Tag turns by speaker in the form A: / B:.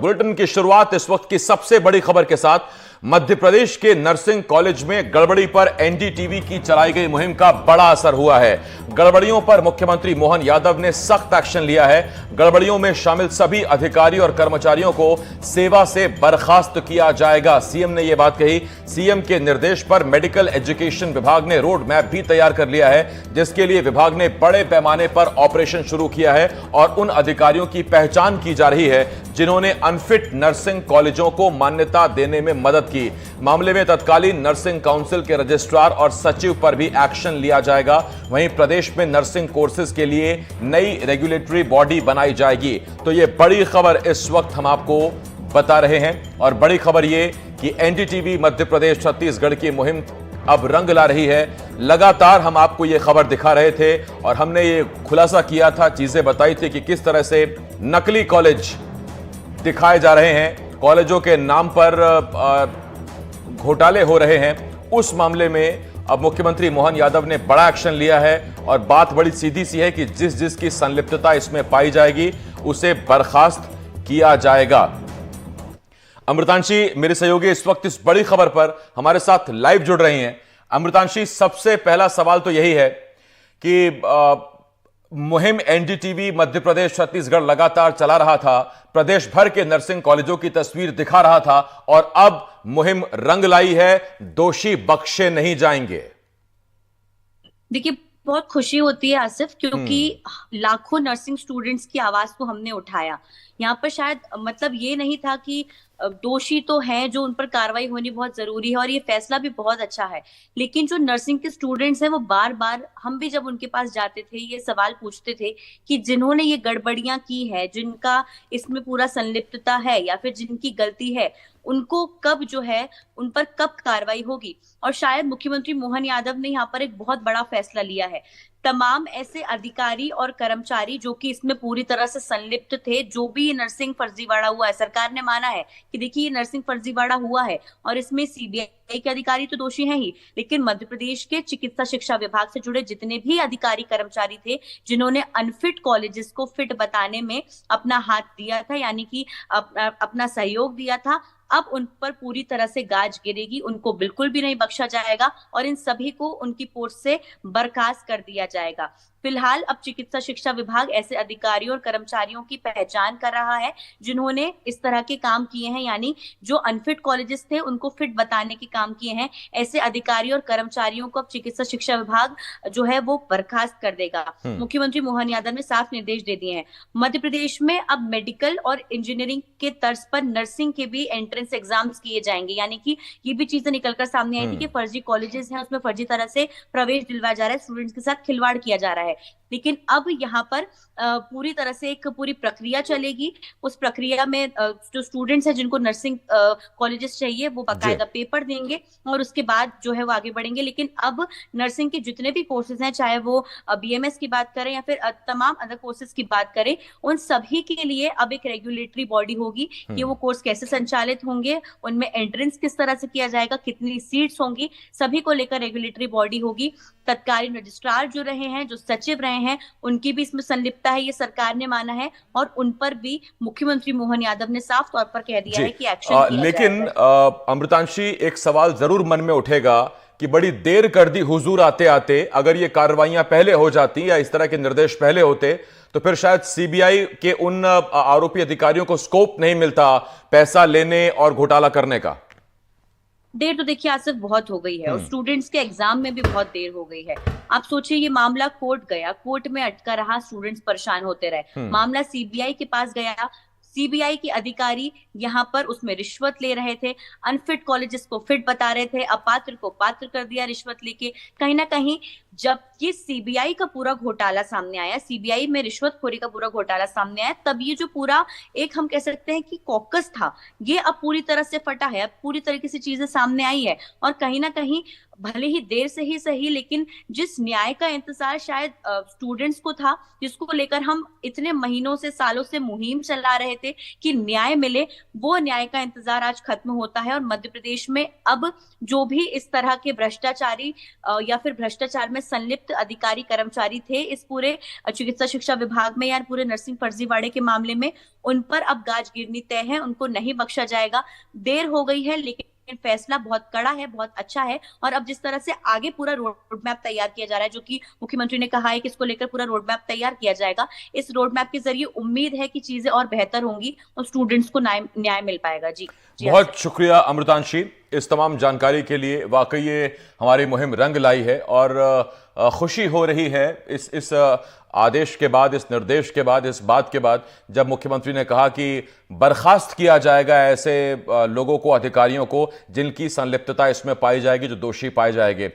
A: Bulletin की शुरुआत इस वक्त की सबसे बड़ी खबर के साथ। मध्य प्रदेश के नर्सिंग कॉलेज में गड़बड़ी पर एनडीटीवी की चलाई गई मुहिम का बड़ा असर हुआ है। गड़बड़ियों पर मुख्यमंत्री मोहन यादव ने सख्त एक्शन लिया है। गड़बड़ियों में शामिल सभी अधिकारियों और कर्मचारियों को सेवा से बर्खास्त किया जाएगा। सीएम ने यह बात कही। सीएम के निर्देश पर मेडिकल एजुकेशन विभाग ने रोड मैप भी तैयार कर लिया है, जिसके लिए विभाग ने बड़े पैमाने पर ऑपरेशन शुरू किया है और उन अधिकारियों की पहचान की जा रही है जिन्होंने अनफिट नर्सिंग कॉलेजों को मान्यता देने में मदद की। मामले में तत्कालीन नर्सिंग काउंसिल के रजिस्ट्रार और सचिव पर भी एक्शन लिया जाएगा। वहीं प्रदेश में नर्सिंग कोर्सेज के लिए नई रेगुलेटरी बॉडी बनाई जाएगी। तो यह बड़ी खबर इस वक्त हम आपको बता रहे हैं और बड़ी खबर यह कि एनडीटीवी मध्य प्रदेश छत्तीसगढ़ की मुहिम अब रंग ला रही है। लगातार हम आपको यह खबर दिखा रहे थे और हमने ये खुलासा किया था, चीजें बताई थी कि किस तरह से नकली कॉलेज दिखाए जा रहे हैं, कॉलेजों के नाम पर घोटाले हो रहे हैं। उस मामले में अब मुख्यमंत्री मोहन यादव ने बड़ा एक्शन लिया है और बात बड़ी सीधी सी है कि जिसकी संलिप्तता इसमें पाई जाएगी उसे बर्खास्त किया जाएगा। अमृतांशी मेरे सहयोगी इस वक्त इस बड़ी खबर पर हमारे साथ लाइव जुड़ रही हैं। अमृतांशी, सबसे पहला सवाल तो यही है कि मुहिम एनडीटीवी मध्य प्रदेश छत्तीसगढ़ लगातार चला रहा था, प्रदेश भर के नर्सिंग कॉलेजों की तस्वीर दिखा रहा था और अब मुहिम रंग लाई है, दोषी बख्शे नहीं जाएंगे।
B: देखिए, बहुत खुशी होती है आसिफ, क्योंकि लाखों नर्सिंग स्टूडेंट्स की आवाज को हमने उठाया। यहाँ पर शायद मतलब ये नहीं था कि दोषी तो हैं, जो उन पर कार्रवाई होनी बहुत जरूरी है और ये फैसला भी बहुत अच्छा है, लेकिन जो नर्सिंग के स्टूडेंट्स हैं वो बार बार, हम भी जब उनके पास जाते थे ये सवाल पूछते थे कि जिन्होंने ये गड़बड़ियां की है, जिनका इसमें पूरा संलिप्तता है या फिर जिनकी गलती है, उनको कब जो है उन पर कब कार्रवाई होगी। और शायद मुख्यमंत्री मोहन यादव ने यहाँ पर एक बहुत बड़ा फैसला लिया है। तमाम ऐसे अधिकारी और कर्मचारी जो कि इसमें पूरी तरह से संलिप्त थे, जो भी ये नर्सिंग फर्जीवाड़ा हुआ है, सरकार ने माना है कि देखिए ये नर्सिंग फर्जीवाड़ा हुआ है और इसमें सीबीआई के अधिकारी तो दोषी हैं ही, लेकिन मध्य प्रदेश के चिकित्सा शिक्षा विभाग से जुड़े जितने भी अधिकारी कर्मचारी थे जिन्होंने अनफिट कॉलेजेस को फिट बताने में अपना हाथ दिया था, यानी कि अपना सहयोग दिया था, अब उन पर पूरी तरह से गाज गिरेगी। उनको बिल्कुल भी नहीं बख्शा जाएगा और इन सभी को उनकी पोस्ट से बर्खास्त कर दिया जाएगा। फिलहाल अब चिकित्सा शिक्षा विभाग ऐसे अधिकारियों और कर्मचारियों की पहचान कर रहा है जिन्होंने इस तरह के काम किए हैं, यानी जो अनफिट कॉलेजेस थे उनको फिट बताने के काम किए हैं। ऐसे अधिकारी और कर्मचारियों को अब चिकित्सा शिक्षा विभाग जो है वो बर्खास्त कर देगा। मुख्यमंत्री मोहन यादव ने साफ निर्देश दे दिए हैं। मध्य प्रदेश में अब मेडिकल और इंजीनियरिंग के तर्ज पर नर्सिंग के भी एंट्रेंस एग्जाम्स किए जाएंगे, यानी कि ये भी चीजें निकलकर सामने आई थी कि फर्जी कॉलेजेस हैं उसमें फर्जी तरह से प्रवेश दिलवाया जा रहा है, स्टूडेंट्स के साथ खिलवाड़ किया जा रहा है। लेकिन अब यहाँ पर पूरी तरह से एक पूरी प्रक्रिया चलेगी। उस प्रक्रिया में जो स्टूडेंट्स हैं जिनको नर्सिंग कॉलेजेस चाहिए वो बाकायदा पेपर देंगे और उसके बाद जो है वो आगे बढ़ेंगे। लेकिन अब नर्सिंग के जितने भी कोर्सेज हैं, चाहे वो बीएमएस की बात करें या फिर तमाम अदर कोर्सेज की बात करें, उन सभी के लिए अब एक रेगुलेटरी बॉडी होगी कि वो कोर्स कैसे संचालित होंगे, उनमें एंट्रेंस किस तरह से किया जाएगा, कितनी सीट्स होंगी, सभी को लेकर रेगुलेटरी बॉडी होगी। तत्कालीन रजिस्ट्रार जो रहे हैं, जो सचिव रहे हैं, उनकी भी इसमें संलिप्तता है, ये सरकार ने माना है और उन पर भी मुख्यमंत्री मोहन यादव ने साफ तौर पर कह दिया है कि एक्शन किया
A: लेकिन अमृतांशी, एक सवाल जरूर मन में उठेगा कि बड़ी देर कर दी हुजूर आते आते। अगर ये कार्रवाइयां पहले हो जाती या इस तरह के निर्देश पहले होते तो फिर शायद सीबीआई के उन आरोपी अधिकारियों को स्कोप नहीं मिलता पैसा लेने और घोटाला करने का।
B: देर तो देखिए आसिफ बहुत हो गई है और स्टूडेंट्स के एग्जाम में भी बहुत देर हो गई है। आप सोचिए, ये मामला कोर्ट गया, कोर्ट में अटका रहा, स्टूडेंट्स परेशान होते रहे, मामला सीबीआई के पास गया, सीबीआई के अधिकारी यहाँ पर उसमें रिश्वत ले रहे थे, अनफिट कॉलेजेस को फिट बता रहे थे, अपात्र को पात्र कर दिया रिश्वत लेके। कहीं ना कहीं जब ये सीबीआई का पूरा घोटाला सामने आया, सीबीआई में रिश्वतखोरी का पूरा घोटाला सामने आया, तब ये जो पूरा एक हम कह सकते हैं कि कॉकस था, ये अब पूरी तरह से फटा है, अब पूरी तरीके से चीजें सामने आई है। और कहीं ना कहीं भले ही देर से ही सही, लेकिन जिस न्याय का इंतजार शायद स्टूडेंट्स को था, जिसको लेकर हम इतने महीनों से सालों से मुहिम चला रहे थे कि न्याय मिले, वो न्याय का इंतजार आज खत्म होता है। और मध्य प्रदेश में अब जो भी इस तरह के भ्रष्टाचारी या फिर भ्रष्टाचार में संलिप्त अधिकारी कर्मचारी थे इस पूरे चिकित्सा शिक्षा विभाग में या पूरे नर्सिंग फर्जीवाड़े के मामले में, उन पर अब गाज गिरनी तय है, उनको नहीं बख्शा जाएगा। देर हो गई है लेकिन फैसला बहुत कड़ा है, बहुत अच्छा है। और अब जिस तरह से आगे पूरा रोड मैप तैयार किया जा रहा है, जो कि मुख्यमंत्री ने कहा है कि इसको लेकर पूरा रोड मैप तैयार किया जाएगा, इस रोड मैप के जरिए उम्मीद है कि चीजें और बेहतर होंगी और स्टूडेंट्स को न्याय मिल पाएगा। जी
A: बहुत शुक्रिया अमृतांशी इस तमाम जानकारी के लिए। वाकई ये हमारी मुहिम रंग लाई है और खुशी हो रही है इस आदेश के बाद, इस निर्देश के बाद, इस बात के बाद जब मुख्यमंत्री ने कहा कि बर्खास्त किया जाएगा ऐसे लोगों को, अधिकारियों को जिनकी संलिप्तता इसमें पाई जाएगी, जो दोषी पाए जाएंगे।